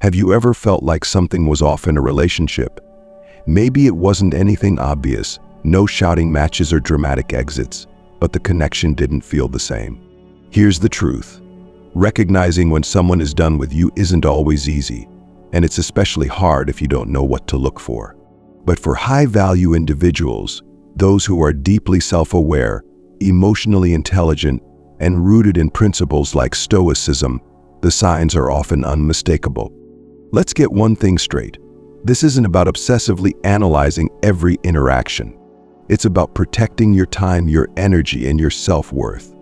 Have you ever felt like something was off in a relationship? Maybe it wasn't anything obvious, no shouting matches or dramatic exits, but the connection didn't feel the same. Here's the truth. Recognizing when someone is done with you isn't always easy, and it's especially hard if you don't know what to look for. But for high-value individuals, those who are deeply self-aware, emotionally intelligent, and rooted in principles like Stoicism, the signs are often unmistakable. Let's get one thing straight. This isn't about obsessively analyzing every interaction. It's about protecting your time, your energy, and your self-worth.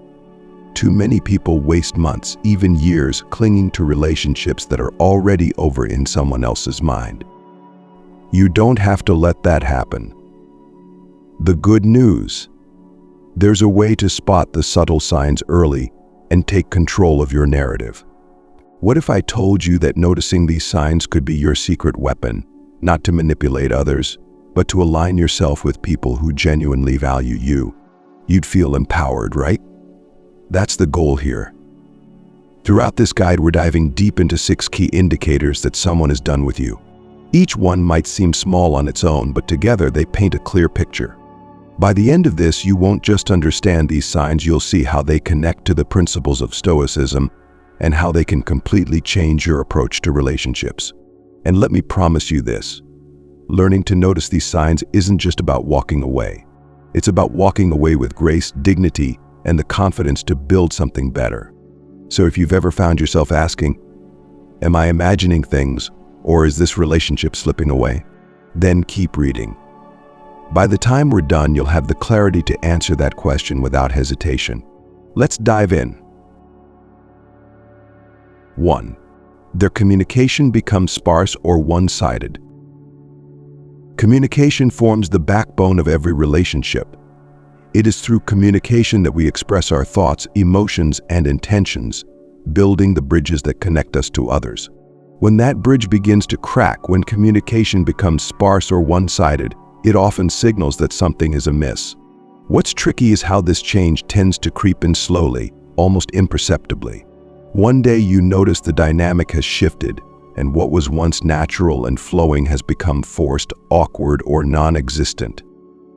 Too many people waste months, even years, clinging to relationships that are already over in someone else's mind. You don't have to let that happen. The good news: there's a way to spot the subtle signs early and take control of your narrative. What if I told you that noticing these signs could be your secret weapon, not to manipulate others, but to align yourself with people who genuinely value you? You'd feel empowered, right? That's the goal here. Throughout this guide, we're diving deep into 6 key indicators that someone is done with you. Each one might seem small on its own, but together they paint a clear picture. By the end of this, you won't just understand these signs, you'll see how they connect to the principles of Stoicism and how they can completely change your approach to relationships. And let me promise you this: learning to notice these signs isn't just about walking away. It's about walking away with grace, dignity, and the confidence to build something better. So if you've ever found yourself asking, "Am I imagining things, or is this relationship slipping away?" then keep reading. By the time we're done, you'll have the clarity to answer that question without hesitation. Let's dive in. 1. Their communication becomes sparse or one-sided. Communication forms the backbone of every relationship. It is through communication that we express our thoughts, emotions, and intentions, building the bridges that connect us to others. When that bridge begins to crack, when communication becomes sparse or one-sided, it often signals that something is amiss. What's tricky is how this change tends to creep in slowly, almost imperceptibly. One day you notice the dynamic has shifted, and what was once natural and flowing has become forced, awkward, or non-existent.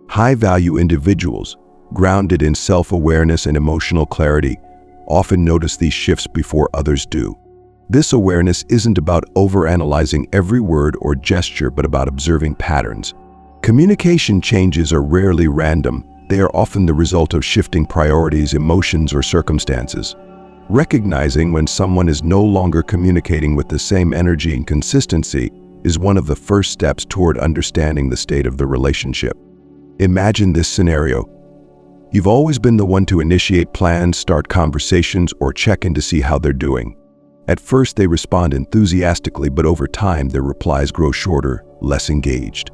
High-value individuals, grounded in self-awareness and emotional clarity, often notice these shifts before others do. This awareness isn't about overanalyzing every word or gesture, but about observing patterns. Communication changes are rarely random. They are often the result of shifting priorities, emotions, or circumstances. Recognizing when someone is no longer communicating with the same energy and consistency is one of the first steps toward understanding the state of the relationship. Imagine this scenario. You've always been the one to initiate plans, start conversations, or check in to see how they're doing. At first, they respond enthusiastically, but over time, their replies grow shorter, less engaged.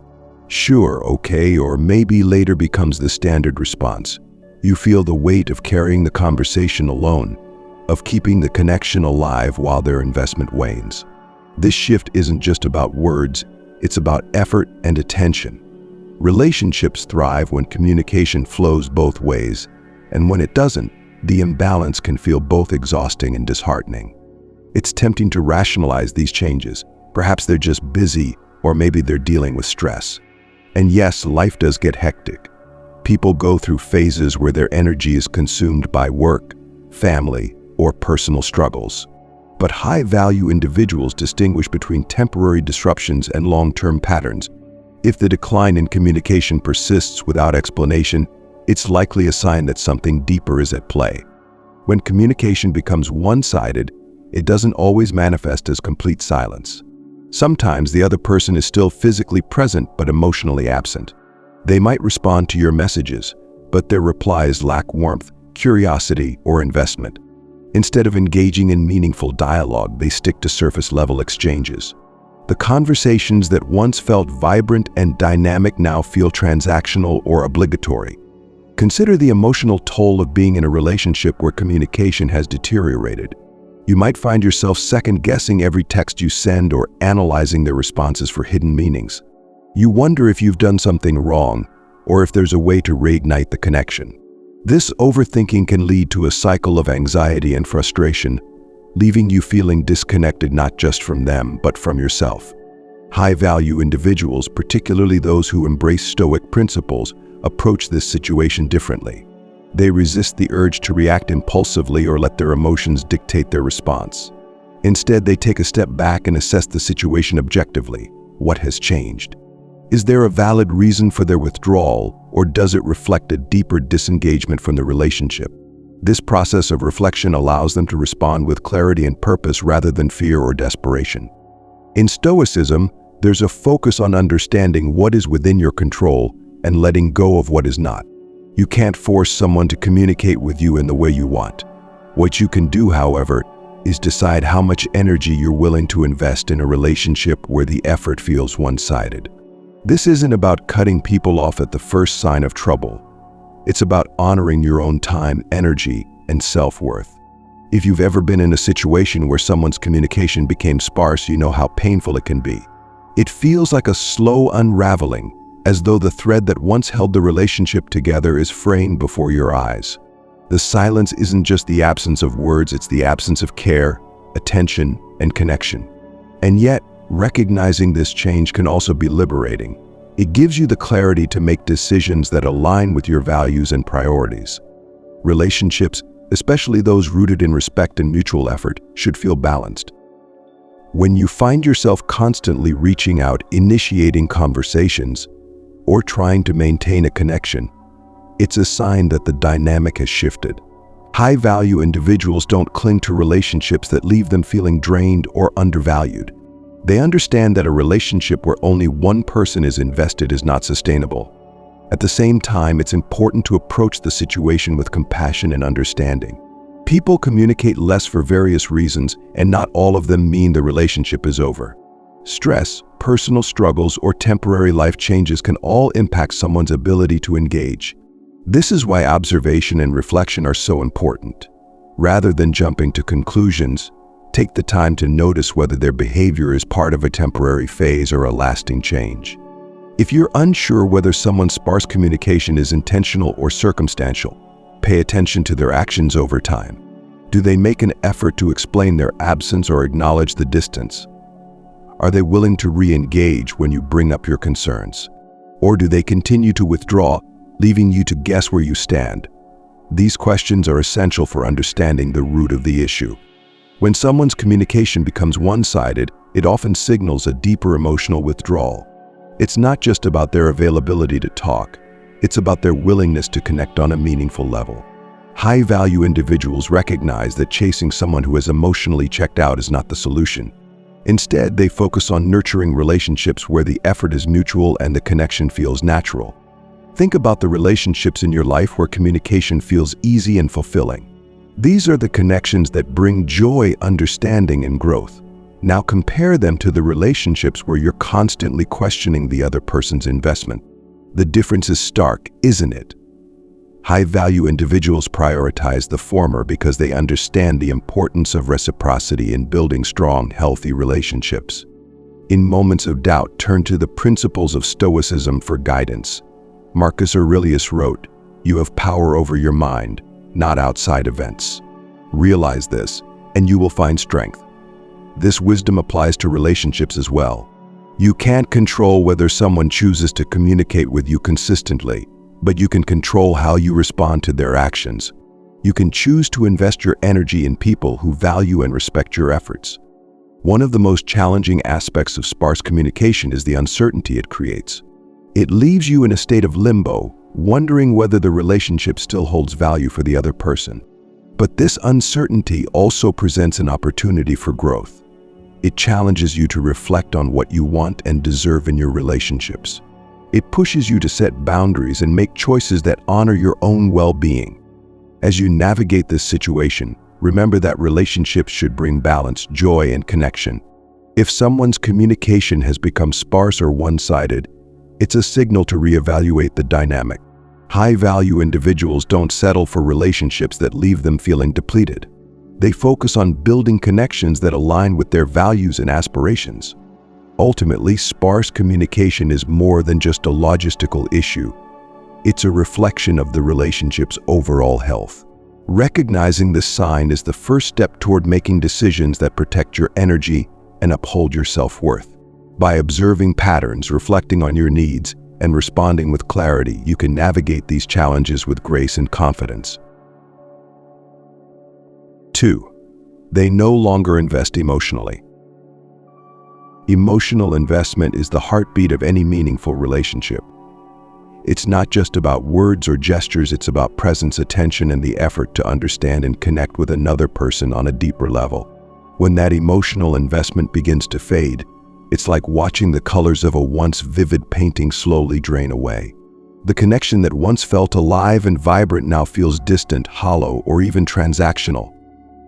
Sure, okay, or maybe later becomes the standard response. You feel the weight of carrying the conversation alone, of keeping the connection alive while their investment wanes. This shift isn't just about words, it's about effort and attention. Relationships thrive when communication flows both ways, and when it doesn't, the imbalance can feel both exhausting and disheartening. It's tempting to rationalize these changes. Perhaps they're just busy, or maybe they're dealing with stress. And yes, life does get hectic. People go through phases where their energy is consumed by work, family, or personal struggles. But high-value individuals distinguish between temporary disruptions and long-term patterns. If the decline in communication persists without explanation, it's likely a sign that something deeper is at play. When communication becomes one-sided, it doesn't always manifest as complete silence. Sometimes the other person is still physically present but emotionally absent. They might respond to your messages, but their replies lack warmth, curiosity, or investment. Instead of engaging in meaningful dialogue, they stick to surface-level exchanges. The conversations that once felt vibrant and dynamic now feel transactional or obligatory. Consider the emotional toll of being in a relationship where communication has deteriorated. You might find yourself second-guessing every text you send or analyzing their responses for hidden meanings. You wonder if you've done something wrong or if there's a way to reignite the connection. This overthinking can lead to a cycle of anxiety and frustration, leaving you feeling disconnected not just from them, but from yourself. High-value individuals, particularly those who embrace Stoic principles, approach this situation differently. They resist the urge to react impulsively or let their emotions dictate their response. Instead, they take a step back and assess the situation objectively. What has changed? Is there a valid reason for their withdrawal, or does it reflect a deeper disengagement from the relationship? This process of reflection allows them to respond with clarity and purpose rather than fear or desperation. In Stoicism, there's a focus on understanding what is within your control and letting go of what is not. You can't force someone to communicate with you in the way you want. What you can do, however, is decide how much energy you're willing to invest in a relationship where the effort feels one-sided. This isn't about cutting people off at the first sign of trouble. It's about honoring your own time, energy, and self-worth. If you've ever been in a situation where someone's communication became sparse, you know how painful it can be. It feels like a slow unraveling, as though the thread that once held the relationship together is fraying before your eyes. The silence isn't just the absence of words, it's the absence of care, attention, and connection. And yet, recognizing this change can also be liberating. It gives you the clarity to make decisions that align with your values and priorities. Relationships, especially those rooted in respect and mutual effort, should feel balanced. When you find yourself constantly reaching out, initiating conversations, or trying to maintain a connection, it's a sign that the dynamic has shifted. High-value individuals don't cling to relationships that leave them feeling drained or undervalued. They understand that a relationship where only one person is invested is not sustainable. At the same time, it's important to approach the situation with compassion and understanding. People communicate less for various reasons, and not all of them mean the relationship is over. Stress, personal struggles, or temporary life changes can all impact someone's ability to engage. This is why observation and reflection are so important. Rather than jumping to conclusions, take the time to notice whether their behavior is part of a temporary phase or a lasting change. If you're unsure whether someone's sparse communication is intentional or circumstantial, pay attention to their actions over time. Do they make an effort to explain their absence or acknowledge the distance? Are they willing to re-engage when you bring up your concerns? Or do they continue to withdraw, leaving you to guess where you stand? These questions are essential for understanding the root of the issue. When someone's communication becomes one-sided, it often signals a deeper emotional withdrawal. It's not just about their availability to talk, it's about their willingness to connect on a meaningful level. High-value individuals recognize that chasing someone who is emotionally checked out is not the solution. Instead, they focus on nurturing relationships where the effort is mutual and the connection feels natural. Think about the relationships in your life where communication feels easy and fulfilling. These are the connections that bring joy, understanding, and growth. Now compare them to the relationships where you're constantly questioning the other person's investment. The difference is stark, isn't it? High-value individuals prioritize the former because they understand the importance of reciprocity in building strong, healthy relationships. In moments of doubt, turn to the principles of Stoicism for guidance. Marcus Aurelius wrote, "You have power over your mind, not outside events." Realize this, and you will find strength. This wisdom applies to relationships as well. You can't control whether someone chooses to communicate with you consistently, but you can control how you respond to their actions. You can choose to invest your energy in people who value and respect your efforts. One of the most challenging aspects of sparse communication is the uncertainty it creates. It leaves you in a state of limbo, wondering whether the relationship still holds value for the other person. But this uncertainty also presents an opportunity for growth. It challenges you to reflect on what you want and deserve in your relationships. It pushes you to set boundaries and make choices that honor your own well-being. As you navigate this situation, remember that relationships should bring balance, joy, and connection. If someone's communication has become sparse or one-sided, it's a signal to reevaluate the dynamic. High-value individuals don't settle for relationships that leave them feeling depleted. They focus on building connections that align with their values and aspirations. Ultimately, sparse communication is more than just a logistical issue. It's a reflection of the relationship's overall health. Recognizing this sign is the first step toward making decisions that protect your energy and uphold your self-worth. By observing patterns, reflecting on your needs, and responding with clarity, you can navigate these challenges with grace and confidence. 2. They no longer invest emotionally. Emotional investment is the heartbeat of any meaningful relationship. It's not just about words or gestures, it's about presence, attention, and the effort to understand and connect with another person on a deeper level. When that emotional investment begins to fade, it's like watching the colors of a once vivid painting slowly drain away. The connection that once felt alive and vibrant now feels distant, hollow, or even transactional.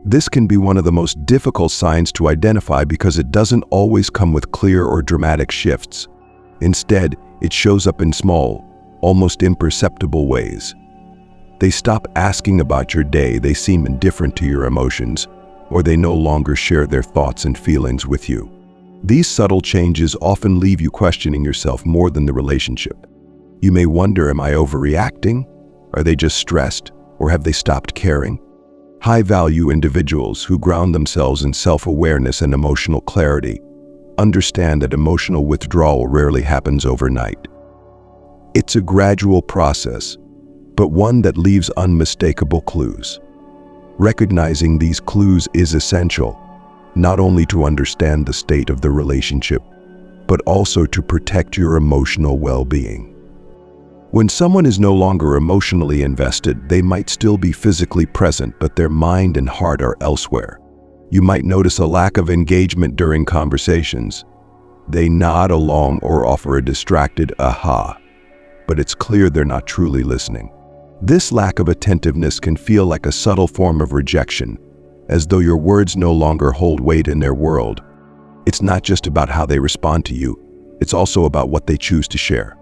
This can be one of the most difficult signs to identify because it doesn't always come with clear or dramatic shifts. Instead, it shows up in small, almost imperceptible ways. They stop asking about your day, they seem indifferent to your emotions, or they no longer share their thoughts and feelings with you. These subtle changes often leave you questioning yourself more than the relationship. You may wonder, am I overreacting? Are they just stressed, or have they stopped caring? High-value individuals who ground themselves in self-awareness and emotional clarity understand that emotional withdrawal rarely happens overnight. It's a gradual process, but one that leaves unmistakable clues. Recognizing these clues is essential, not only to understand the state of the relationship, but also to protect your emotional well-being. When someone is no longer emotionally invested, they might still be physically present, but their mind and heart are elsewhere. You might notice a lack of engagement during conversations. They nod along or offer a distracted aha, but it's clear they're not truly listening. This lack of attentiveness can feel like a subtle form of rejection, as though your words no longer hold weight in their world. It's not just about how they respond to you, it's also about what they choose to share.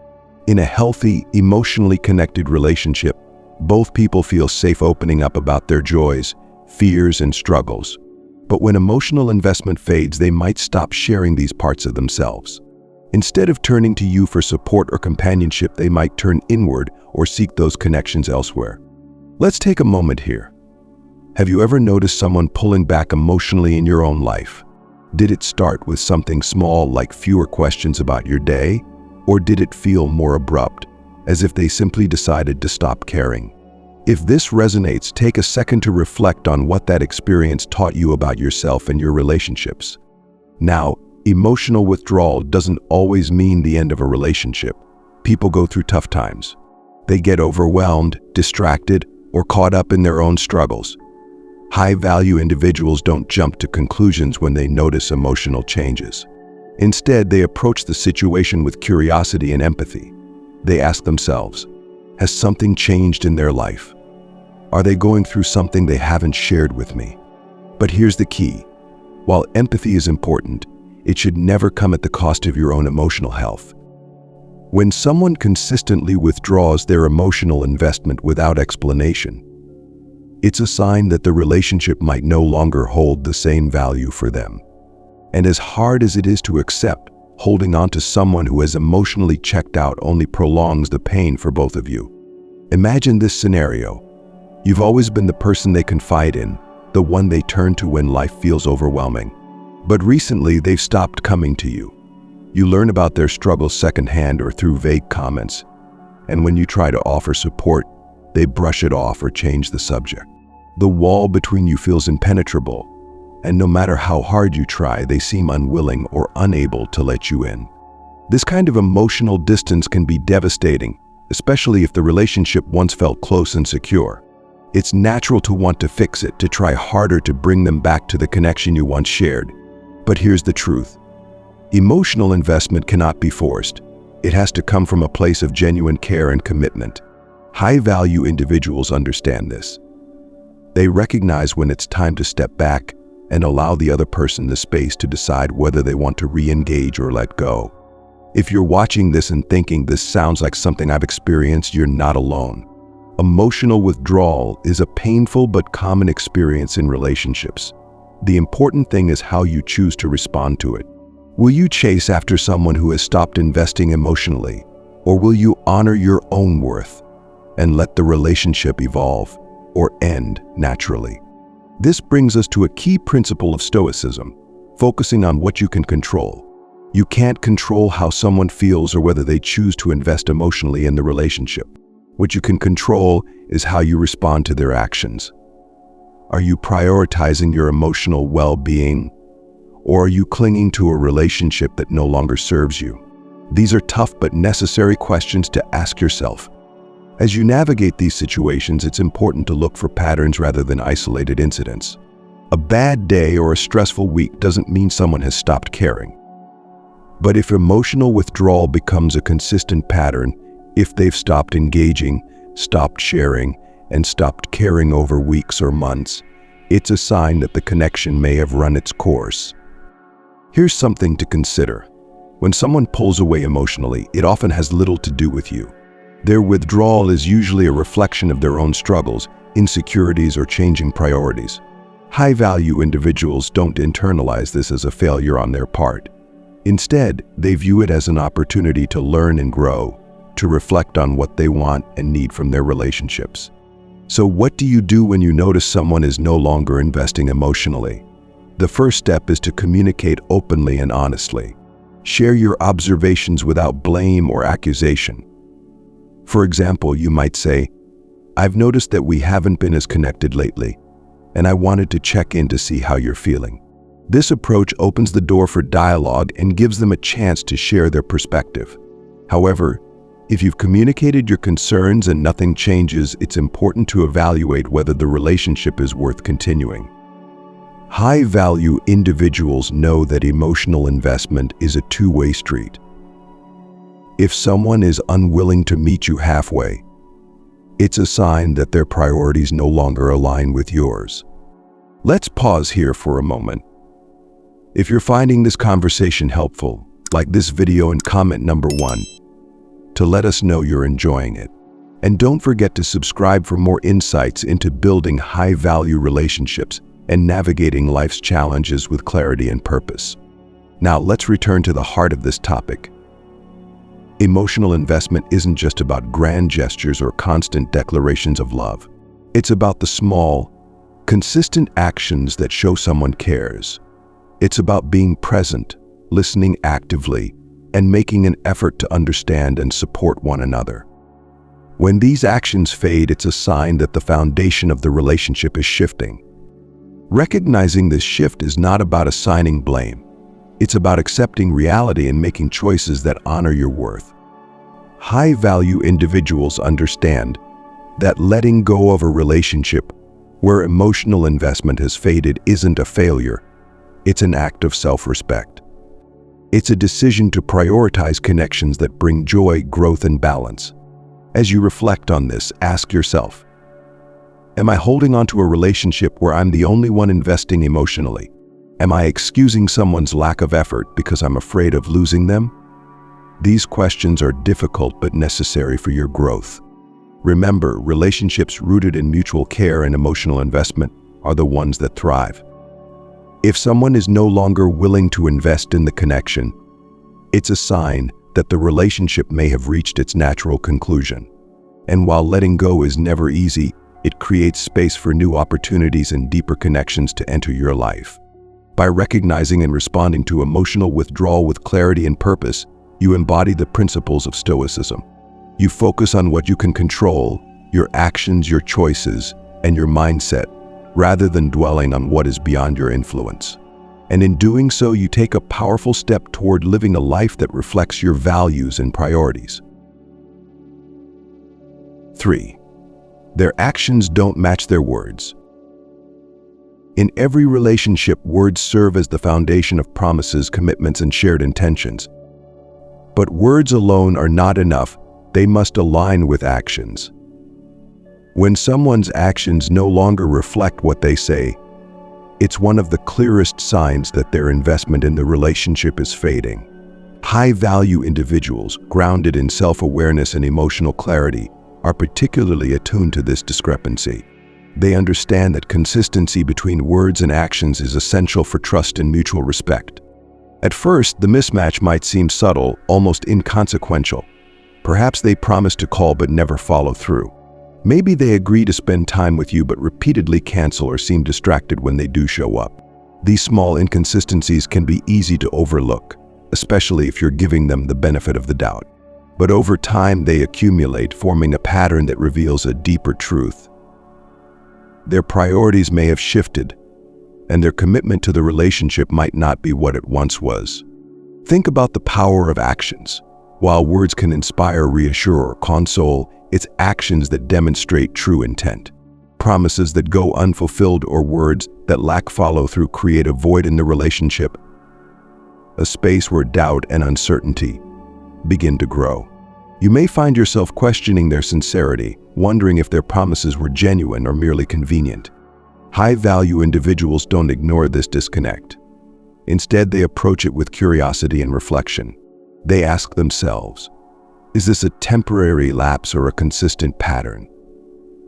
In a healthy, emotionally connected relationship, both people feel safe opening up about their joys, fears, and struggles. But when emotional investment fades, they might stop sharing these parts of themselves. Instead of turning to you for support or companionship, they might turn inward or seek those connections elsewhere. Let's take a moment here. Have you ever noticed someone pulling back emotionally in your own life? Did it start with something small like fewer questions about your day? Or did it feel more abrupt, as if they simply decided to stop caring? If this resonates, take a second to reflect on what that experience taught you about yourself and your relationships. Now, emotional withdrawal doesn't always mean the end of a relationship. People go through tough times. They get overwhelmed, distracted, or caught up in their own struggles. High-value individuals don't jump to conclusions when they notice emotional changes. Instead, they approach the situation with curiosity and empathy. They ask themselves, has something changed in their life? Are they going through something they haven't shared with me? But here's the key. While empathy is important, it should never come at the cost of your own emotional health. When someone consistently withdraws their emotional investment without explanation, it's a sign that the relationship might no longer hold the same value for them. And as hard as it is to accept, holding on to someone who has emotionally checked out only prolongs the pain for both of you. Imagine this scenario. You've always been the person they confide in, the one they turn to when life feels overwhelming. But recently, they've stopped coming to you. You learn about their struggles secondhand or through vague comments. And when you try to offer support, they brush it off or change the subject. The wall between you feels impenetrable. And no matter how hard you try, they seem unwilling or unable to let you in. This kind of emotional distance can be devastating, especially if the relationship once felt close and secure. It's natural to want to fix it, to try harder to bring them back to the connection you once shared. But here's the truth. Emotional investment cannot be forced. It has to come from a place of genuine care and commitment. High-value individuals understand this. They recognize when it's time to step back and allow the other person the space to decide whether they want to re-engage or let go. If you're watching this and thinking this sounds like something I've experienced, you're not alone. Emotional withdrawal is a painful but common experience in relationships. The important thing is how you choose to respond to it. Will you chase after someone who has stopped investing emotionally, or will you honor your own worth and let the relationship evolve? or end naturally. This brings us to a key principle of Stoicism, focusing on what you can control. You can't control how someone feels or whether they choose to invest emotionally in the relationship. What you can control is how you respond to their actions. Are you prioritizing your emotional well-being, or are you clinging to a relationship that no longer serves you? These are tough but necessary questions to ask yourself. As you navigate these situations, it's important to look for patterns rather than isolated incidents. A bad day or a stressful week doesn't mean someone has stopped caring. But if emotional withdrawal becomes a consistent pattern, if they've stopped engaging, stopped sharing, and stopped caring over weeks or months, it's a sign that the connection may have run its course. Here's something to consider. When someone pulls away emotionally, it often has little to do with you. Their withdrawal is usually a reflection of their own struggles, insecurities, or changing priorities. High-value individuals don't internalize this as a failure on their part. Instead, they view it as an opportunity to learn and grow, to reflect on what they want and need from their relationships. So what do you do when you notice someone is no longer investing emotionally? The first step is to communicate openly and honestly. Share your observations without blame or accusation. For example, you might say, "I've noticed that we haven't been as connected lately, and I wanted to check in to see how you're feeling." This approach opens the door for dialogue and gives them a chance to share their perspective. However, if you've communicated your concerns and nothing changes, it's important to evaluate whether the relationship is worth continuing. High-value individuals know that emotional investment is a two-way street. If someone is unwilling to meet you halfway, it's a sign that their priorities no longer align with yours. Let's pause here for a moment. If you're finding this conversation helpful, like this video and comment number 1 to let us know you're enjoying it. And don't forget to subscribe for more insights into building high-value relationships and navigating life's challenges with clarity and purpose. Now, let's return to the heart of this topic. Emotional investment isn't just about grand gestures or constant declarations of love. It's about the small, consistent actions that show someone cares. It's about being present, listening actively, and making an effort to understand and support one another. When these actions fade, it's a sign that the foundation of the relationship is shifting. Recognizing this shift is not about assigning blame. It's about accepting reality and making choices that honor your worth. High-value individuals understand that letting go of a relationship where emotional investment has faded isn't a failure. It's an act of self-respect. It's a decision to prioritize connections that bring joy, growth, and balance. As you reflect on this, ask yourself, am I holding on to a relationship where I'm the only one investing emotionally? Am I excusing someone's lack of effort because I'm afraid of losing them? These questions are difficult but necessary for your growth. Remember, relationships rooted in mutual care and emotional investment are the ones that thrive. If someone is no longer willing to invest in the connection, it's a sign that the relationship may have reached its natural conclusion. And while letting go is never easy, it creates space for new opportunities and deeper connections to enter your life. By recognizing and responding to emotional withdrawal with clarity and purpose, you embody the principles of Stoicism. You focus on what you can control, your actions, your choices, and your mindset, rather than dwelling on what is beyond your influence. And in doing so, you take a powerful step toward living a life that reflects your values and priorities. 3. Their actions don't match their words. In every relationship, words serve as the foundation of promises, commitments, and shared intentions. But words alone are not enough. They must align with actions. When someone's actions no longer reflect what they say, it's one of the clearest signs that their investment in the relationship is fading. High-value individuals, grounded in self-awareness and emotional clarity, are particularly attuned to this discrepancy. They understand that consistency between words and actions is essential for trust and mutual respect. At first, the mismatch might seem subtle, almost inconsequential. Perhaps they promise to call but never follow through. Maybe they agree to spend time with you but repeatedly cancel or seem distracted when they do show up. These small inconsistencies can be easy to overlook, especially if you're giving them the benefit of the doubt. But over time, they accumulate, forming a pattern that reveals a deeper truth. Their priorities may have shifted, and their commitment to the relationship might not be what it once was. Think about the power of actions. While words can inspire, reassure, or console, it's actions that demonstrate true intent. Promises that go unfulfilled or words that lack follow-through create a void in the relationship, a space where doubt and uncertainty begin to grow. You may find yourself questioning their sincerity, wondering if their promises were genuine or merely convenient. High-value individuals don't ignore this disconnect. Instead, they approach it with curiosity and reflection. They ask themselves, is this a temporary lapse or a consistent pattern?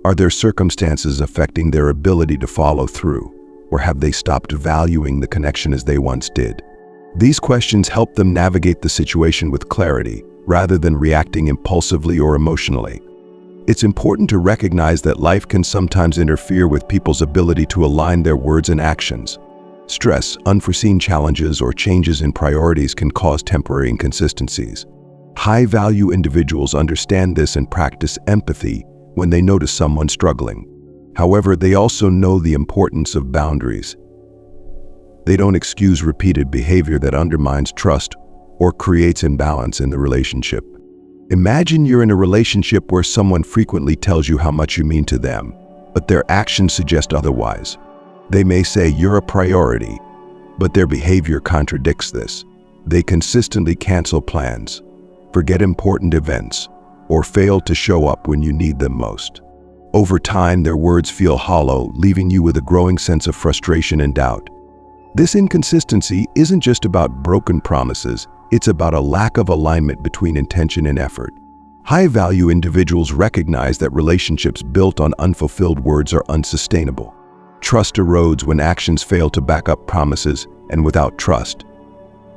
Are their circumstances affecting their ability to follow through, or have they stopped valuing the connection as they once did? These questions help them navigate the situation with clarity, rather than reacting impulsively or emotionally. It's important to recognize that life can sometimes interfere with people's ability to align their words and actions. Stress, unforeseen challenges, or changes in priorities can cause temporary inconsistencies. High-value individuals understand this and practice empathy when they notice someone struggling. However, they also know the importance of boundaries. They don't excuse repeated behavior that undermines trust or creates imbalance in the relationship. Imagine you're in a relationship where someone frequently tells you how much you mean to them, but their actions suggest otherwise. They may say you're a priority, but their behavior contradicts this. They consistently cancel plans, forget important events, or fail to show up when you need them most. Over time, their words feel hollow, leaving you with a growing sense of frustration and doubt. This inconsistency isn't just about broken promises, it's about a lack of alignment between intention and effort. High-value individuals recognize that relationships built on unfulfilled words are unsustainable. Trust erodes when actions fail to back up promises, and without trust,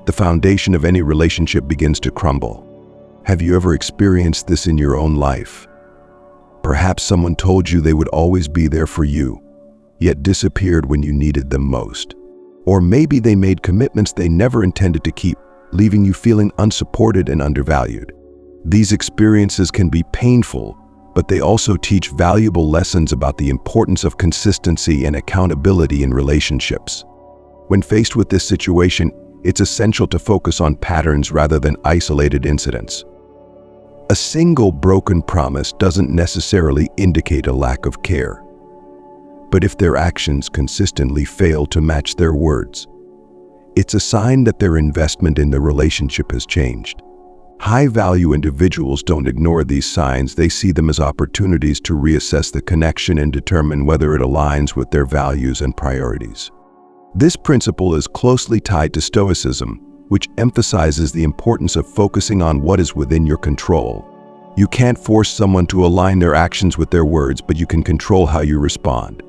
the foundation of any relationship begins to crumble. Have you ever experienced this in your own life? Perhaps someone told you they would always be there for you, yet disappeared when you needed them most. Or maybe they made commitments they never intended to keep, leaving you feeling unsupported and undervalued. These experiences can be painful, but they also teach valuable lessons about the importance of consistency and accountability in relationships. When faced with this situation, it's essential to focus on patterns rather than isolated incidents. A single broken promise doesn't necessarily indicate a lack of care. But if their actions consistently fail to match their words, it's a sign that their investment in the relationship has changed. High-value individuals don't ignore these signs. They see them as opportunities to reassess the connection and determine whether it aligns with their values and priorities. This principle is closely tied to Stoicism, which emphasizes the importance of focusing on what is within your control. You can't force someone to align their actions with their words, but you can control how you respond.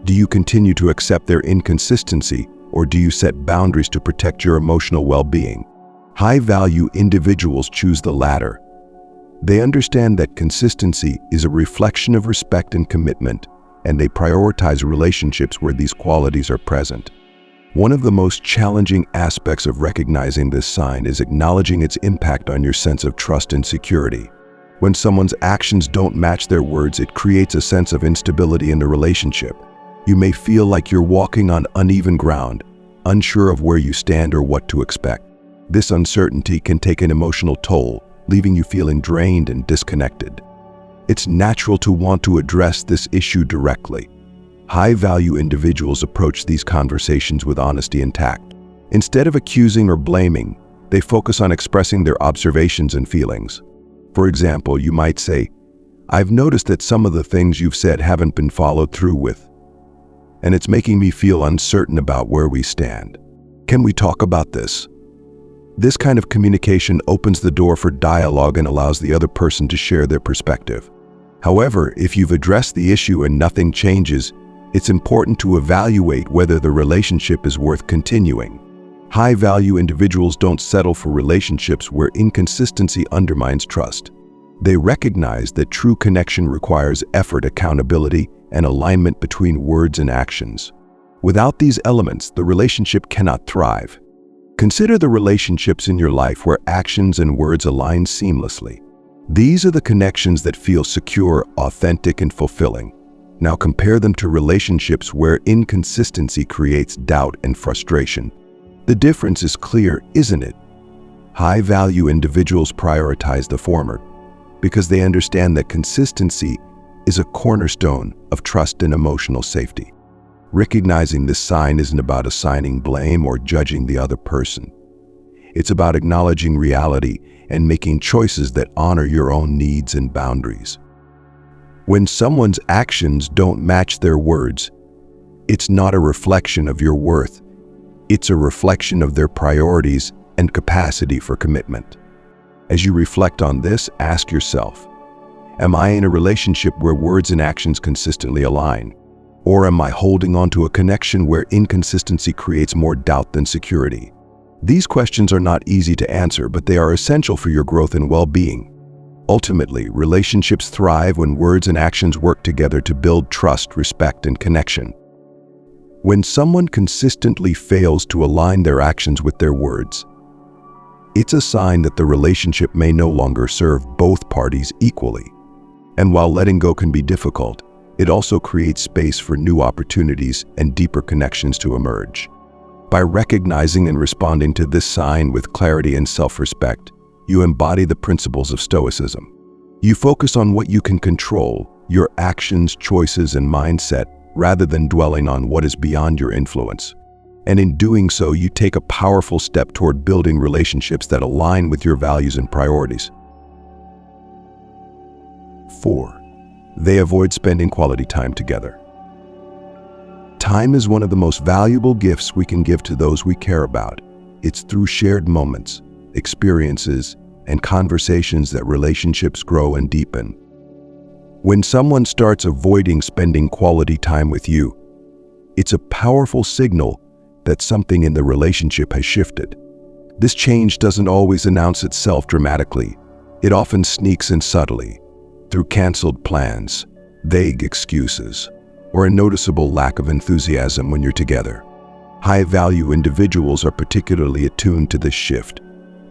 Do you continue to accept their inconsistency, or do you set boundaries to protect your emotional well-being? High-value individuals choose the latter. They understand that consistency is a reflection of respect and commitment, and they prioritize relationships where these qualities are present. One of the most challenging aspects of recognizing this sign is acknowledging its impact on your sense of trust and security. When someone's actions don't match their words, it creates a sense of instability in the relationship. You may feel like you're walking on uneven ground, unsure of where you stand or what to expect. This uncertainty can take an emotional toll, leaving you feeling drained and disconnected. It's natural to want to address this issue directly. High-value individuals approach these conversations with honesty and tact. Instead of accusing or blaming, they focus on expressing their observations and feelings. For example, you might say, "I've noticed that some of the things you've said haven't been followed through with, and it's making me feel uncertain about where we stand. Can we talk about this?" This kind of communication opens the door for dialogue and allows the other person to share their perspective. However, if you've addressed the issue and nothing changes, it's important to evaluate whether the relationship is worth continuing. High-value individuals don't settle for relationships where inconsistency undermines trust. They recognize that true connection requires effort, accountability, and alignment between words and actions. Without these elements, the relationship cannot thrive. Consider the relationships in your life where actions and words align seamlessly. These are the connections that feel secure, authentic, and fulfilling. Now compare them to relationships where inconsistency creates doubt and frustration. The difference is clear, isn't it? High-value individuals prioritize the former because they understand that consistency is a cornerstone of trust and emotional safety. Recognizing this sign isn't about assigning blame or judging the other person. It's about acknowledging reality and making choices that honor your own needs and boundaries. When someone's actions don't match their words, it's not a reflection of your worth. It's a reflection of their priorities and capacity for commitment. As you reflect on this, ask yourself, am I in a relationship where words and actions consistently align? Or am I holding on to a connection where inconsistency creates more doubt than security? These questions are not easy to answer, but they are essential for your growth and well-being. Ultimately, relationships thrive when words and actions work together to build trust, respect, and connection. When someone consistently fails to align their actions with their words, it's a sign that the relationship may no longer serve both parties equally. And while letting go can be difficult, it also creates space for new opportunities and deeper connections to emerge. By recognizing and responding to this sign with clarity and self-respect, you embody the principles of Stoicism. You focus on what you can control, your actions, choices, and mindset, rather than dwelling on what is beyond your influence. And in doing so, you take a powerful step toward building relationships that align with your values and priorities. 4. They avoid spending quality time together. Time is one of the most valuable gifts we can give to those we care about. It's through shared moments, experiences, and conversations that relationships grow and deepen. When someone starts avoiding spending quality time with you, it's a powerful signal that something in the relationship has shifted. This change doesn't always announce itself dramatically. It often sneaks in subtly, through canceled plans, vague excuses, or a noticeable lack of enthusiasm when you're together. High-value individuals are particularly attuned to this shift.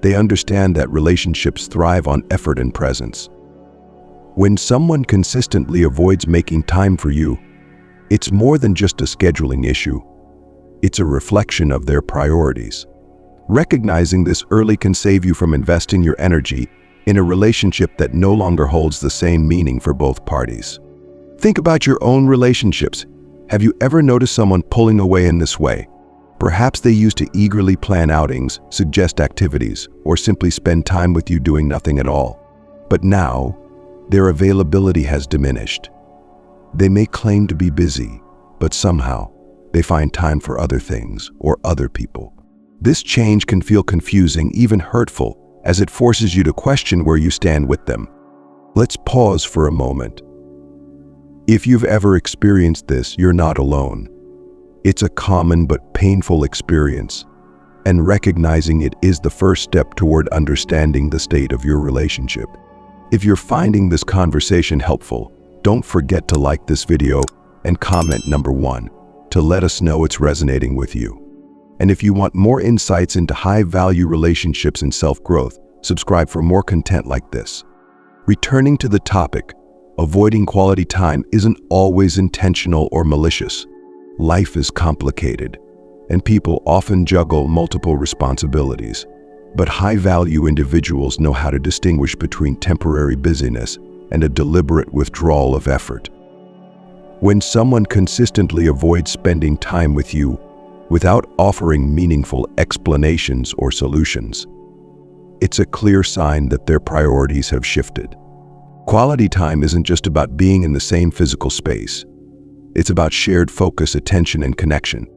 They understand that relationships thrive on effort and presence. When someone consistently avoids making time for you, it's more than just a scheduling issue. It's a reflection of their priorities. Recognizing this early can save you from investing your energy in a relationship that no longer holds the same meaning for both parties. Think about your own relationships. Have you ever noticed someone pulling away in this way? Perhaps they used to eagerly plan outings, suggest activities, or simply spend time with you doing nothing at all. But now, their availability has diminished. They may claim to be busy, but somehow they find time for other things or other people. This change can feel confusing, even hurtful, as it forces you to question where you stand with them. Let's pause for a moment. If you've ever experienced this, you're not alone. It's a common but painful experience, and recognizing it is the first step toward understanding the state of your relationship. If you're finding this conversation helpful, don't forget to like this video and comment number 1 to let us know it's resonating with you. And if you want more insights into high-value relationships and self-growth, subscribe for more content like this. Returning to the topic, avoiding quality time isn't always intentional or malicious. Life is complicated, and people often juggle multiple responsibilities. But high-value individuals know how to distinguish between temporary busyness and a deliberate withdrawal of effort. When someone consistently avoids spending time with you without offering meaningful explanations or solutions, it's a clear sign that their priorities have shifted. Quality time isn't just about being in the same physical space. It's about shared focus, attention, and connection.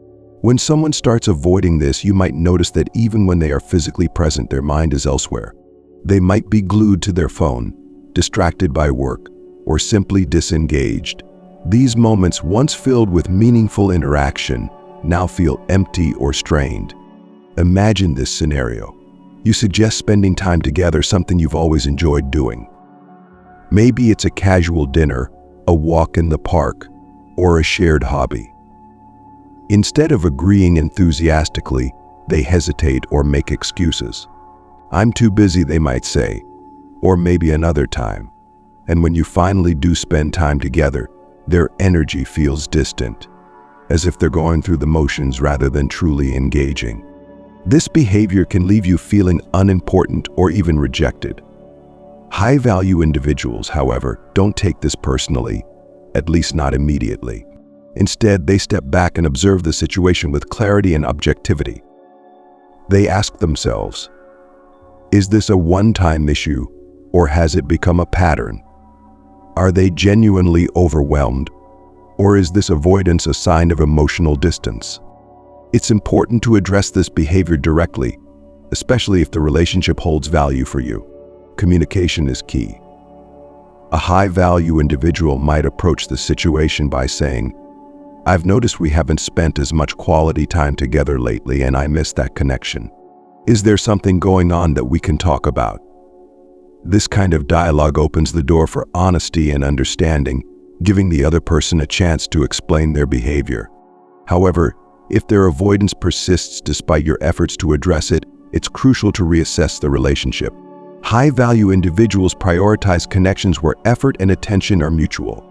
When someone starts avoiding this, you might notice that even when they are physically present, their mind is elsewhere. They might be glued to their phone, distracted by work, or simply disengaged. These moments, once filled with meaningful interaction, now feel empty or strained. Imagine this scenario. You suggest spending time together, something you've always enjoyed doing. Maybe it's a casual dinner, a walk in the park, or a shared hobby. Instead of agreeing enthusiastically, they hesitate or make excuses. "I'm too busy," they might say, or maybe another time. And when you finally do spend time together, their energy feels distant, as if they're going through the motions rather than truly engaging. This behavior can leave you feeling unimportant or even rejected. High-value individuals, however, don't take this personally, at least not immediately. Instead, they step back and observe the situation with clarity and objectivity. They ask themselves, is this a one-time issue, or has it become a pattern? Are they genuinely overwhelmed, or is this avoidance a sign of emotional distance? It's important to address this behavior directly, especially if the relationship holds value for you. Communication is key. A high-value individual might approach the situation by saying, "I've noticed we haven't spent as much quality time together lately and I miss that connection. Is there something going on that we can talk about?" This kind of dialogue opens the door for honesty and understanding, giving the other person a chance to explain their behavior. However, if their avoidance persists despite your efforts to address it, it's crucial to reassess the relationship. High-value individuals prioritize connections where effort and attention are mutual.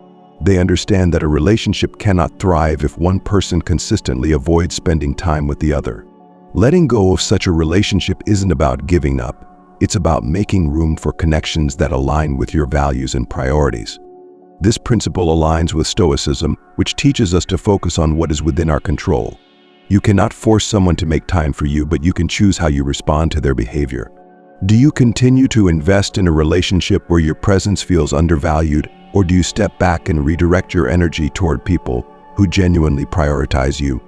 They understand that a relationship cannot thrive if one person consistently avoids spending time with the other. Letting go of such a relationship isn't about giving up. It's about making room for connections that align with your values and priorities. This principle aligns with Stoicism, which teaches us to focus on what is within our control. You cannot force someone to make time for you, but you can choose how you respond to their behavior. Do you continue to invest in a relationship where your presence feels undervalued, or do you step back and redirect your energy toward people who genuinely prioritize you?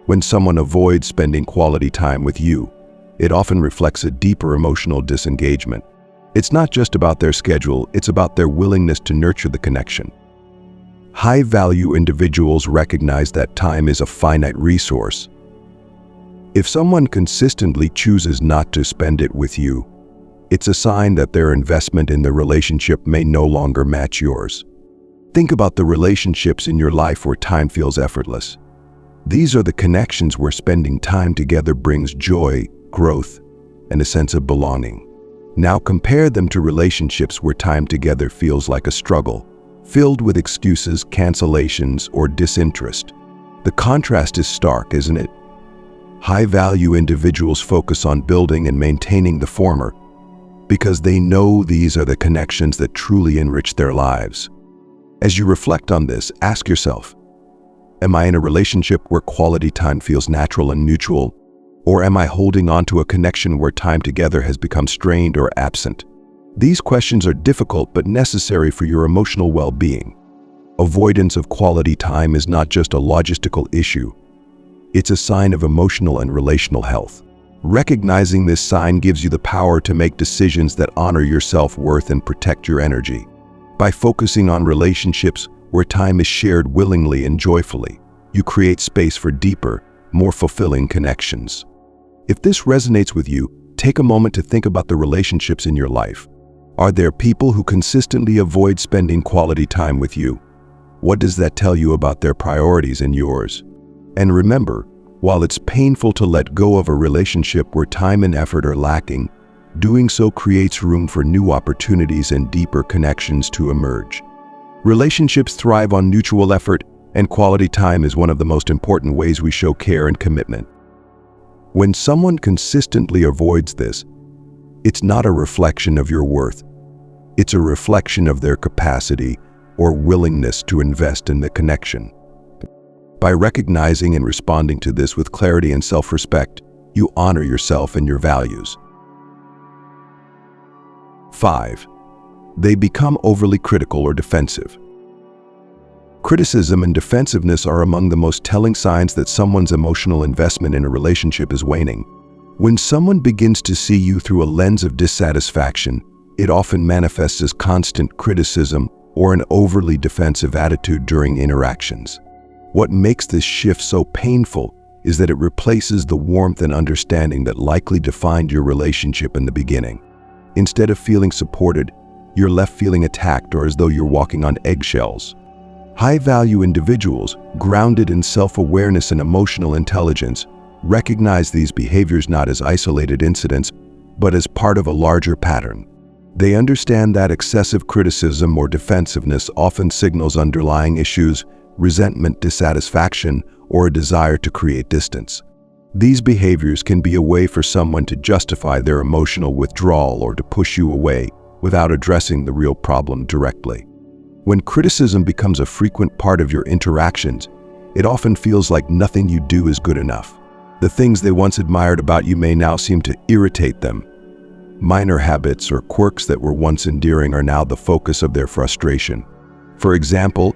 When someone avoids spending quality time with you, it often reflects a deeper emotional disengagement. It's not just about their schedule, it's about their willingness to nurture the connection. High-value individuals recognize that time is a finite resource. If someone consistently chooses not to spend it with you, it's a sign that their investment in the relationship may no longer match yours. Think about the relationships in your life where time feels effortless. These are the connections where spending time together brings joy, growth, and a sense of belonging. Now compare them to relationships where time together feels like a struggle, filled with excuses, cancellations, or disinterest. The contrast is stark, isn't it? High-value individuals focus on building and maintaining the former because they know these are the connections that truly enrich their lives. As you reflect on this, ask yourself, am I in a relationship where quality time feels natural and mutual? Or am I holding on to a connection where time together has become strained or absent? These questions are difficult but necessary for your emotional well-being. Avoidance of quality time is not just a logistical issue. It's a sign of emotional and relational health. Recognizing this sign gives you the power to make decisions that honor your self-worth and protect your energy. By focusing on relationships where time is shared willingly and joyfully, you create space for deeper, more fulfilling connections. If this resonates with you, take a moment to think about the relationships in your life. Are there people who consistently avoid spending quality time with you? What does that tell you about their priorities and yours? And remember, while it's painful to let go of a relationship where time and effort are lacking, doing so creates room for new opportunities and deeper connections to emerge. Relationships thrive on mutual effort, and quality time is one of the most important ways we show care and commitment. When someone consistently avoids this, it's not a reflection of your worth. It's a reflection of their capacity or willingness to invest in the connection. By recognizing and responding to this with clarity and self-respect, you honor yourself and your values. 5. They become overly critical or defensive. Criticism and defensiveness are among the most telling signs that someone's emotional investment in a relationship is waning. When someone begins to see you through a lens of dissatisfaction, it often manifests as constant criticism or an overly defensive attitude during interactions. What makes this shift so painful is that it replaces the warmth and understanding that likely defined your relationship in the beginning. Instead of feeling supported, you're left feeling attacked or as though you're walking on eggshells. High-value individuals, grounded in self-awareness and emotional intelligence, recognize these behaviors not as isolated incidents, but as part of a larger pattern. They understand that excessive criticism or defensiveness often signals underlying issues, resentment, dissatisfaction, or a desire to create distance. These behaviors can be a way for someone to justify their emotional withdrawal or to push you away without addressing the real problem directly. When criticism becomes a frequent part of your interactions, it often feels like nothing you do is good enough. The things they once admired about you may now seem to irritate them. Minor habits or quirks that were once endearing are now the focus of their frustration. For example,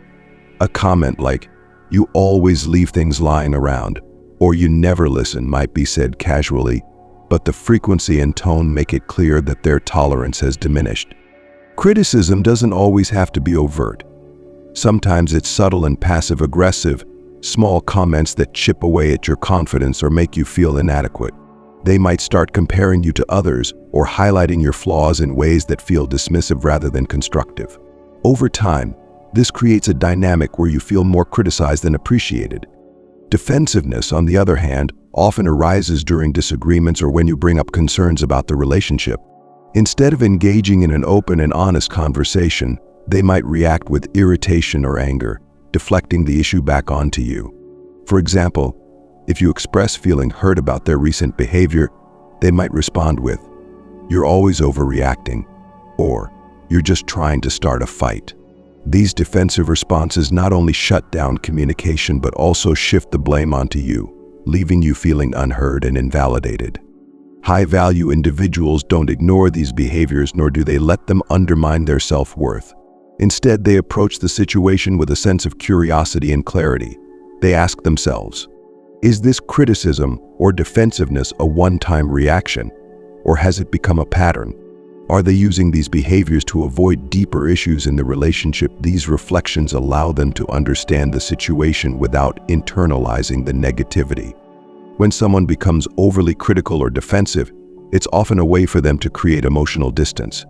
a comment like, "You always leave things lying around," or "You never listen" might be said casually, but the frequency and tone make it clear that their tolerance has diminished. Criticism doesn't always have to be overt. Sometimes it's subtle and passive-aggressive, small comments that chip away at your confidence or make you feel inadequate. They might start comparing you to others or highlighting your flaws in ways that feel dismissive rather than constructive. Over time, this creates a dynamic where you feel more criticized than appreciated. Defensiveness, on the other hand, often arises during disagreements or when you bring up concerns about the relationship. Instead of engaging in an open and honest conversation, they might react with irritation or anger, deflecting the issue back onto you. For example, if you express feeling hurt about their recent behavior, they might respond with, "You're always overreacting," or "You're just trying to start a fight." These defensive responses not only shut down communication but also shift the blame onto you, leaving you feeling unheard and invalidated. High-value individuals don't ignore these behaviors, nor do they let them undermine their self-worth. Instead, they approach the situation with a sense of curiosity and clarity. They ask themselves, is this criticism or defensiveness a one-time reaction, or has it become a pattern? Are they using these behaviors to avoid deeper issues in the relationship? These reflections allow them to understand the situation without internalizing the negativity. When someone becomes overly critical or defensive, it's often a way for them to create emotional distance.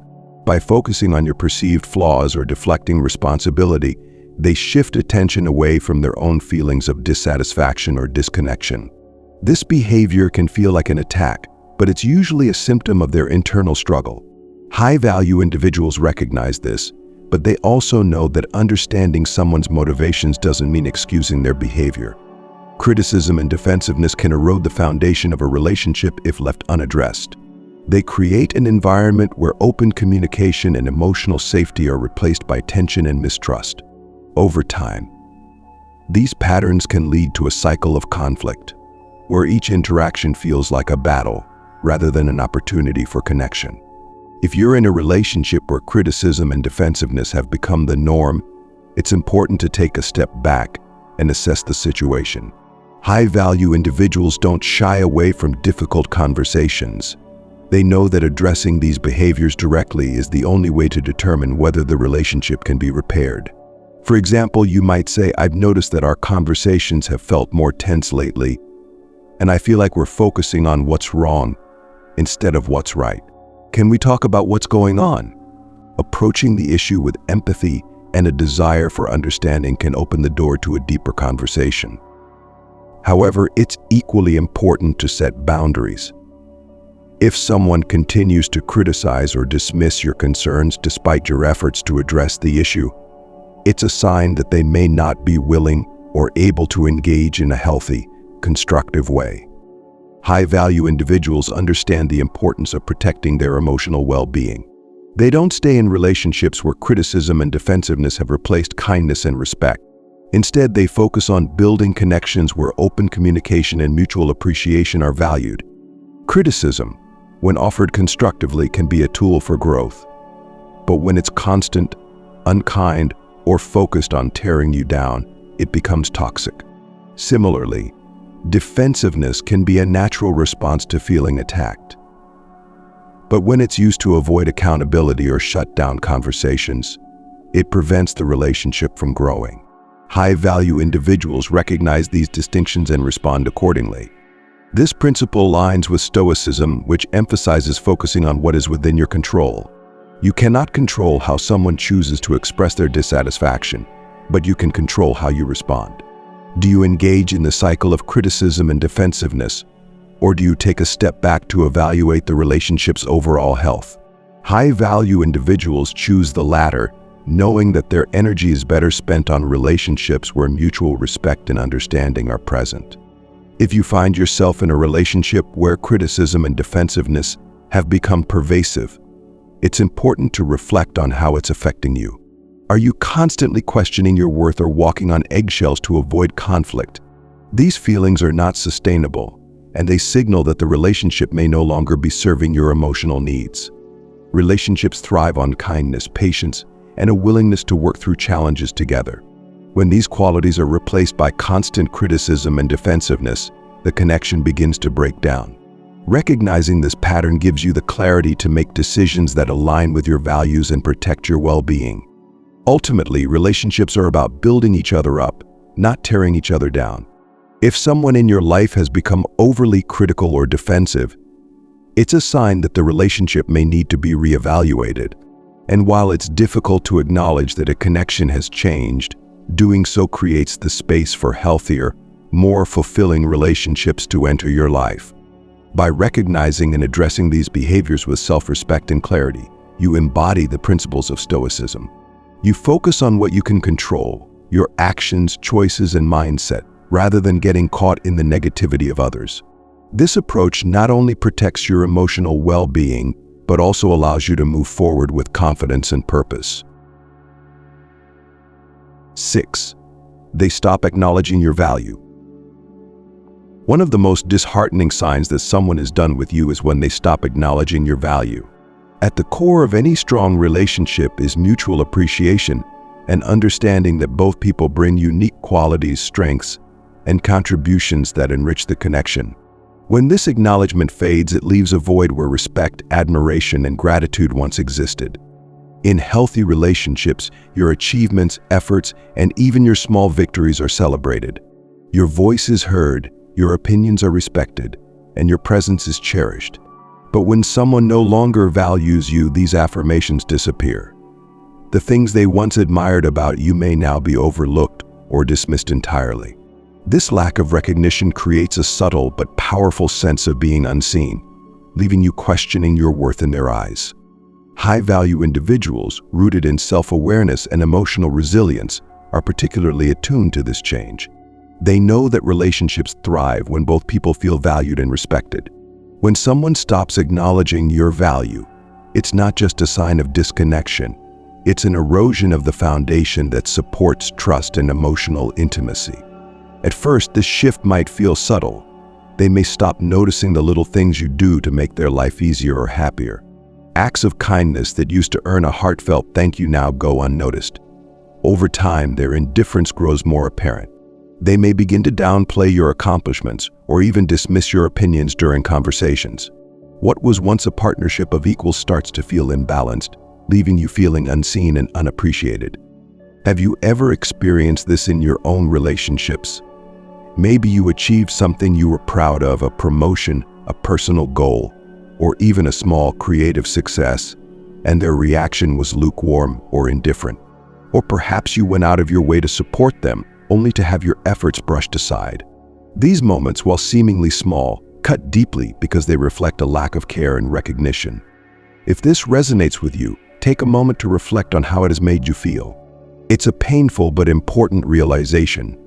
By focusing on your perceived flaws or deflecting responsibility, they shift attention away from their own feelings of dissatisfaction or disconnection. This behavior can feel like an attack, but it's usually a symptom of their internal struggle. High-value individuals recognize this, but they also know that understanding someone's motivations doesn't mean excusing their behavior. Criticism and defensiveness can erode the foundation of a relationship if left unaddressed. They create an environment where open communication and emotional safety are replaced by tension and mistrust. Over time, these patterns can lead to a cycle of conflict, where each interaction feels like a battle rather than an opportunity for connection. If you're in a relationship where criticism and defensiveness have become the norm, it's important to take a step back and assess the situation. High-value individuals don't shy away from difficult conversations. They know that addressing these behaviors directly is the only way to determine whether the relationship can be repaired. For example, you might say, "I've noticed that our conversations have felt more tense lately, and I feel like we're focusing on what's wrong instead of what's right. Can we talk about what's going on?" Approaching the issue with empathy and a desire for understanding can open the door to a deeper conversation. However, it's equally important to set boundaries. If someone continues to criticize or dismiss your concerns despite your efforts to address the issue, it's a sign that they may not be willing or able to engage in a healthy, constructive way. High-value individuals understand the importance of protecting their emotional well-being. They don't stay in relationships where criticism and defensiveness have replaced kindness and respect. Instead, they focus on building connections where open communication and mutual appreciation are valued. Criticism, when offered constructively, can be a tool for growth. But when it's constant, unkind, or focused on tearing you down, it becomes toxic. Similarly, defensiveness can be a natural response to feeling attacked. But when it's used to avoid accountability or shut down conversations, it prevents the relationship from growing. High-value individuals recognize these distinctions and respond accordingly. This principle aligns with Stoicism, which emphasizes focusing on what is within your control. You cannot control how someone chooses to express their dissatisfaction, but you can control how you respond. Do you engage in the cycle of criticism and defensiveness, or do you take a step back to evaluate the relationship's overall health? High-value individuals choose the latter, knowing that their energy is better spent on relationships where mutual respect and understanding are present. If you find yourself in a relationship where criticism and defensiveness have become pervasive, it's important to reflect on how it's affecting you. Are you constantly questioning your worth or walking on eggshells to avoid conflict? These feelings are not sustainable, and they signal that the relationship may no longer be serving your emotional needs. Relationships thrive on kindness, patience, and a willingness to work through challenges together. When these qualities are replaced by constant criticism and defensiveness, the connection begins to break down. Recognizing this pattern gives you the clarity to make decisions that align with your values and protect your well-being. Ultimately, relationships are about building each other up, not tearing each other down. If someone in your life has become overly critical or defensive, it's a sign that the relationship may need to be reevaluated. And while it's difficult to acknowledge that a connection has changed, doing so creates the space for healthier, more fulfilling relationships to enter your life. By recognizing and addressing these behaviors with self-respect and clarity, you embody the principles of Stoicism. You focus on what you can control, your actions, choices, and mindset, rather than getting caught in the negativity of others. This approach not only protects your emotional well-being, but also allows you to move forward with confidence and purpose. 6. They stop acknowledging your value. One of the most disheartening signs that someone is done with you is when they stop acknowledging your value. At the core of any strong relationship is mutual appreciation and understanding that both people bring unique qualities, strengths, and contributions that enrich the connection. When this acknowledgement fades, it leaves a void where respect, admiration, and gratitude once existed. In healthy relationships, your achievements, efforts, and even your small victories are celebrated. Your voice is heard, your opinions are respected, and your presence is cherished. But when someone no longer values you, these affirmations disappear. The things they once admired about you may now be overlooked or dismissed entirely. This lack of recognition creates a subtle but powerful sense of being unseen, leaving you questioning your worth in their eyes. High-value individuals, rooted in self-awareness and emotional resilience, are particularly attuned to this change. They know that relationships thrive when both people feel valued and respected. When someone stops acknowledging your value, it's not just a sign of disconnection. It's an erosion of the foundation that supports trust and emotional intimacy. At first, this shift might feel subtle. They may stop noticing the little things you do to make their life easier or happier. Acts of kindness that used to earn a heartfelt thank you now go unnoticed. Over time, their indifference grows more apparent. They may begin to downplay your accomplishments or even dismiss your opinions during conversations. What was once a partnership of equals starts to feel imbalanced, leaving you feeling unseen and unappreciated. Have you ever experienced this in your own relationships? Maybe you achieved something you were proud of, a promotion, a personal goal, or even a small creative success, and their reaction was lukewarm or indifferent. Or perhaps you went out of your way to support them, only to have your efforts brushed aside. These moments, while seemingly small, cut deeply because they reflect a lack of care and recognition. If this resonates with you, take a moment to reflect on how it has made you feel. It's a painful but important realization,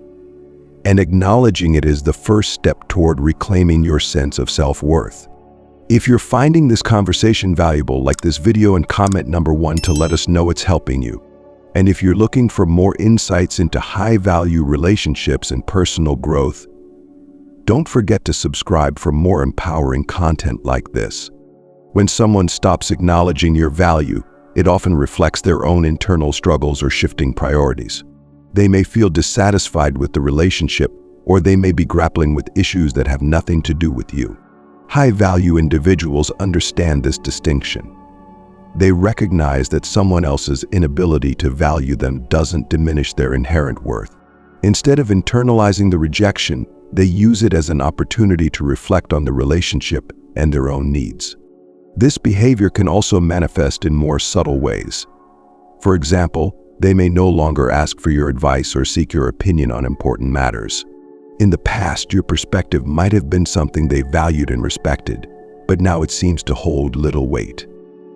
and acknowledging it is the first step toward reclaiming your sense of self-worth. If you're finding this conversation valuable, like this video and comment number 1 to let us know it's helping you. And if you're looking for more insights into high-value relationships and personal growth, don't forget to subscribe for more empowering content like this. When someone stops acknowledging your value, it often reflects their own internal struggles or shifting priorities. They may feel dissatisfied with the relationship, or they may be grappling with issues that have nothing to do with you. High-value individuals understand this distinction. They recognize that someone else's inability to value them doesn't diminish their inherent worth. Instead of internalizing the rejection, they use it as an opportunity to reflect on the relationship and their own needs. This behavior can also manifest in more subtle ways. For example, they may no longer ask for your advice or seek your opinion on important matters. In the past, your perspective might have been something they valued and respected, but now it seems to hold little weight.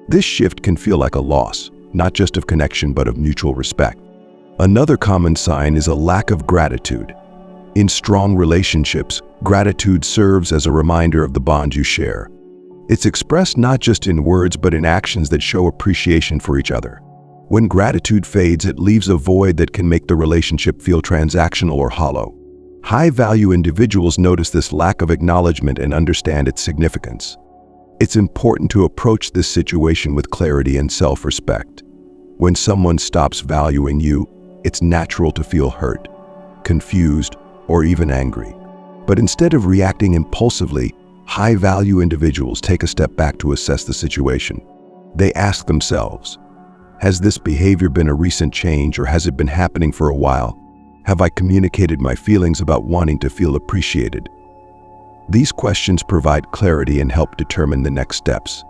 This shift can feel like a loss, not just of connection but of mutual respect. Another common sign is a lack of gratitude. In strong relationships, gratitude serves as a reminder of the bond you share. It's expressed not just in words but in actions that show appreciation for each other. When gratitude fades, it leaves a void that can make the relationship feel transactional or hollow. High-value individuals notice this lack of acknowledgement and understand its significance. It's important to approach this situation with clarity and self-respect. When someone stops valuing you, it's natural to feel hurt, confused, or even angry. But instead of reacting impulsively, high-value individuals take a step back to assess the situation. They ask themselves, has this behavior been a recent change or has it been happening for a while? Have I communicated my feelings about wanting to feel appreciated? These questions provide clarity and help determine the next steps.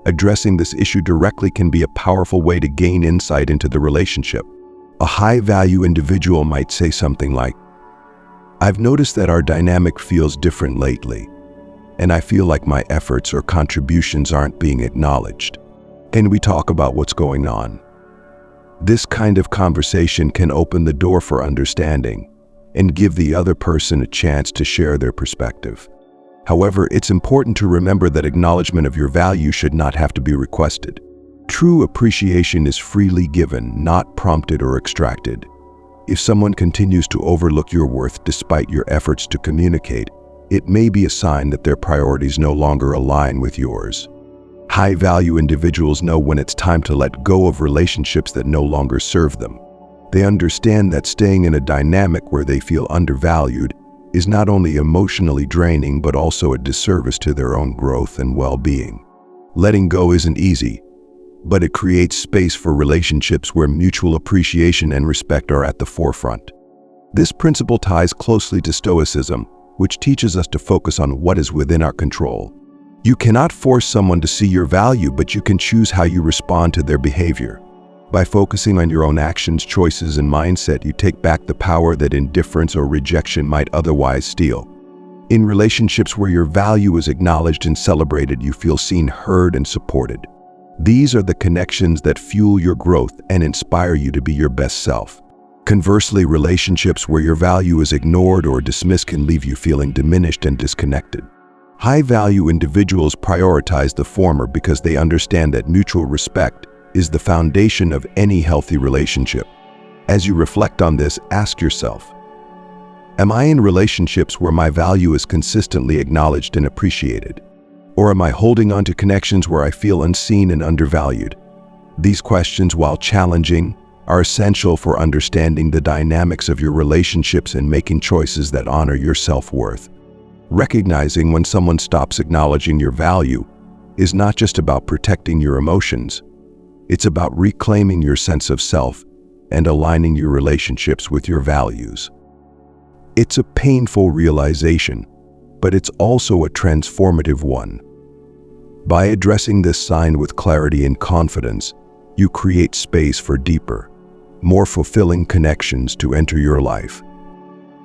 Addressing this issue directly can be a powerful way to gain insight into the relationship. A high-value individual might say something like, I've noticed that our dynamic feels different lately, and I feel like my efforts or contributions aren't being acknowledged. Can we talk about what's going on? This kind of conversation can open the door for understanding and give the other person a chance to share their perspective. However, it's important to remember that acknowledgement of your value should not have to be requested. True appreciation is freely given, not prompted or extracted. If someone continues to overlook your worth despite your efforts to communicate, it may be a sign that their priorities no longer align with yours. High-value individuals know when it's time to let go of relationships that no longer serve them. They understand that staying in a dynamic where they feel undervalued is not only emotionally draining but also a disservice to their own growth and well-being. Letting go isn't easy, but it creates space for relationships where mutual appreciation and respect are at the forefront. This principle ties closely to Stoicism, which teaches us to focus on what is within our control. You cannot force someone to see your value, but you can choose how you respond to their behavior. By focusing on your own actions, choices, and mindset, you take back the power that indifference or rejection might otherwise steal. In relationships where your value is acknowledged and celebrated, you feel seen, heard, and supported. These are the connections that fuel your growth and inspire you to be your best self. Conversely, relationships where your value is ignored or dismissed can leave you feeling diminished and disconnected. High-value individuals prioritize the former because they understand that mutual respect is the foundation of any healthy relationship. As you reflect on this, ask yourself, am I in relationships where my value is consistently acknowledged and appreciated? Or am I holding on to connections where I feel unseen and undervalued? These questions, while challenging, are essential for understanding the dynamics of your relationships and making choices that honor your self-worth. Recognizing when someone stops acknowledging your value is not just about protecting your emotions. It's about reclaiming your sense of self and aligning your relationships with your values. It's a painful realization, but it's also a transformative one. By addressing this sign with clarity and confidence, you create space for deeper, more fulfilling connections to enter your life.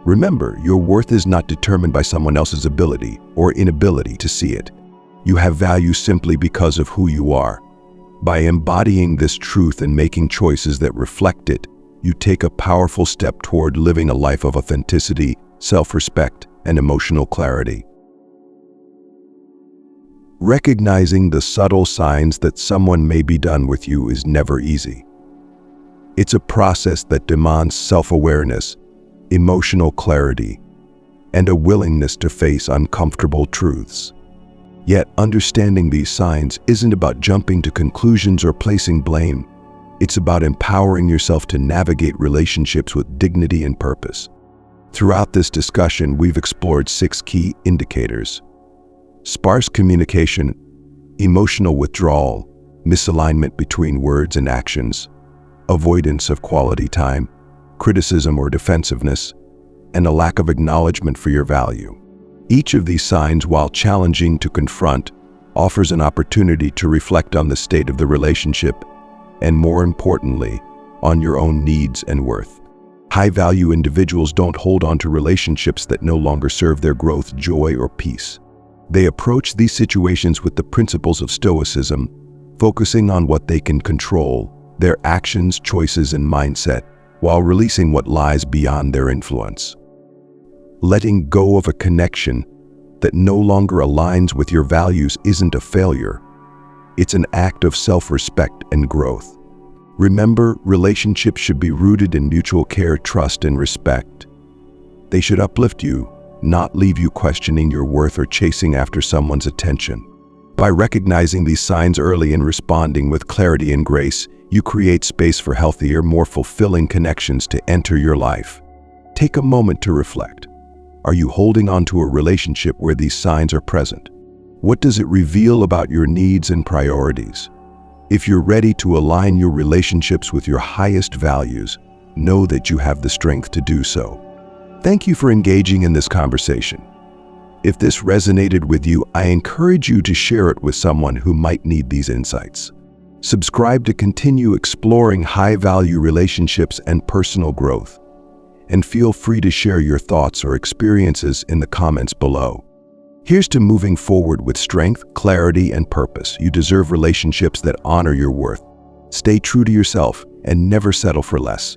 Remember, your worth is not determined by someone else's ability or inability to see it. You have value simply because of who you are. By embodying this truth and making choices that reflect it, you take a powerful step toward living a life of authenticity, self-respect, and emotional clarity. Recognizing the subtle signs that someone may be done with you is never easy. It's a process that demands self-awareness, emotional clarity, and a willingness to face uncomfortable truths. Yet, understanding these signs isn't about jumping to conclusions or placing blame. It's about empowering yourself to navigate relationships with dignity and purpose. Throughout this discussion, we've explored 6 key indicators: sparse communication, emotional withdrawal, misalignment between words and actions, avoidance of quality time, criticism or defensiveness, and a lack of acknowledgement for your value. Each of these signs, while challenging to confront, offers an opportunity to reflect on the state of the relationship and, more importantly, on your own needs and worth. High-value individuals don't hold on to relationships that no longer serve their growth, joy, or peace. They approach these situations with the principles of Stoicism, focusing on what they can control, their actions, choices, and mindset, while releasing what lies beyond their influence. Letting go of a connection that no longer aligns with your values isn't a failure. It's an act of self-respect and growth. Remember, relationships should be rooted in mutual care, trust, and respect. They should uplift you, not leave you questioning your worth or chasing after someone's attention. By recognizing these signs early and responding with clarity and grace, you create space for healthier, more fulfilling connections to enter your life. Take a moment to reflect. Are you holding on to a relationship where these signs are present? What does it reveal about your needs and priorities? If you're ready to align your relationships with your highest values, know that you have the strength to do so. Thank you for engaging in this conversation. If this resonated with you, I encourage you to share it with someone who might need these insights. Subscribe to continue exploring high-value relationships and personal growth. And feel free to share your thoughts or experiences in the comments below. Here's to moving forward with strength, clarity, and purpose. You deserve relationships that honor your worth. Stay true to yourself and never settle for less.